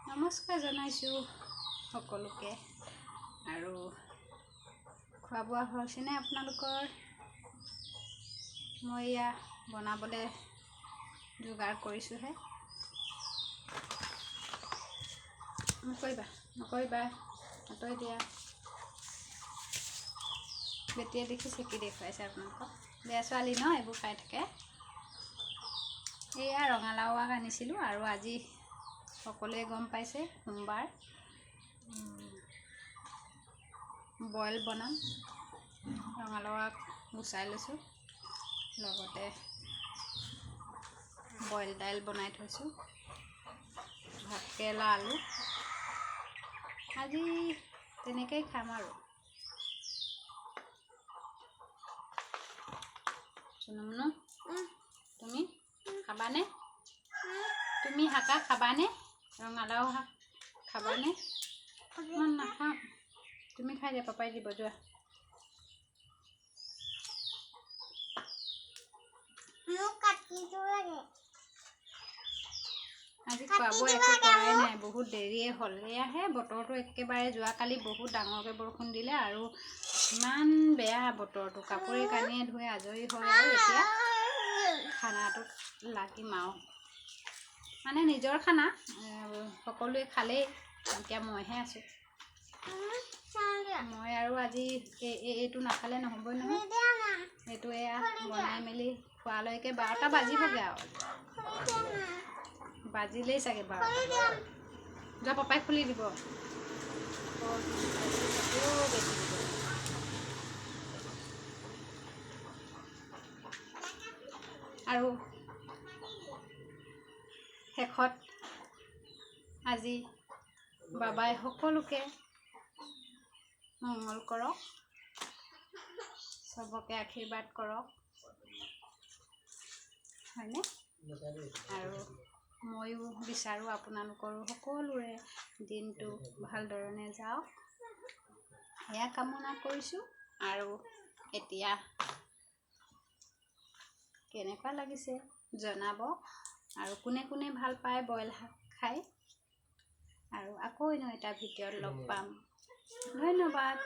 নমস্কাৰ জনাইছোঁ সকলোকে। আৰু খোৱা বোৱা হৈছেনে আপোনালোকৰ? মই এয়া বনাবলৈ যোগাৰ কৰিছোঁহে। নকৰিবা আঁতৰি দিয়া। বেটিয়ে দেখিছে কি দেখুৱাইছে আপোনালোকক? বেয়া ছোৱালী ন, এইবোৰ খাই থাকে। এয়া ৰঙালাও আগ আনিছিলোঁ আৰু আজি সকলোৱে গম পাইছে সোমবাৰ বইল বনাম। ৰঙালাও আগ গুচাই লৈছোঁ, লগতে বইল দাইল বনাই থৈছোঁ, ভাতকেৰেলা আলু। আজি তেনেকেই খাম আৰু। চুনুমুনু, তুমি খাবানে? তুমি শাক খাবানে? ৰঙালাও শাক খাবানে? মই নাখাওঁ। তুমি খাই দিয়া, পাপাই দিব, যোৱা। আজি খোৱা বোৱা একো কৰাই নাই, বহুত দেৰিয়ে হ'ল। এয়াহে বতৰটো একেবাৰে, যোৱাকালি বহুত ডাঙৰকৈ বৰষুণ দিলে আৰু ইমান বেয়া বতৰটো। কাপোৰে কানিয়ে ধুই আজৰি হয় আৰু এতিয়া খানাটোত লাগিম আৰু। মানে নিজৰ খানা, সকলোৱে খালেই, এতিয়া মইহে আছোঁ। মই আৰু আজি এইটো নাখালে নহ'বই নহয়। এইটো এয়া বনাই মেলি খোৱালৈকে 12টা বাজিবগৈ আৰু। বাজিলেই চাগে 12টা। যোৱা, পাপাই খুলি দিব। আৰু শেষত আজি বাবাই সকলোকে মংগল কৰক, চবকে আশীৰ্বাদ কৰক, হয়নে? আৰু ময়ো বিচাৰোঁ আপোনালোকৰো সকলোৰে দিনটো ভালধৰণে যাওক, সেয়া কামনা কৰিছোঁ। আৰু এতিয়া কেনেকুৱা লাগিছে জনাব, আৰু কোনে কোনে ভাল পায় বইল শাক খাই। আৰু আকৌ এটা ভিডিঅ'ত লগ পাম। ধন্যবাদ।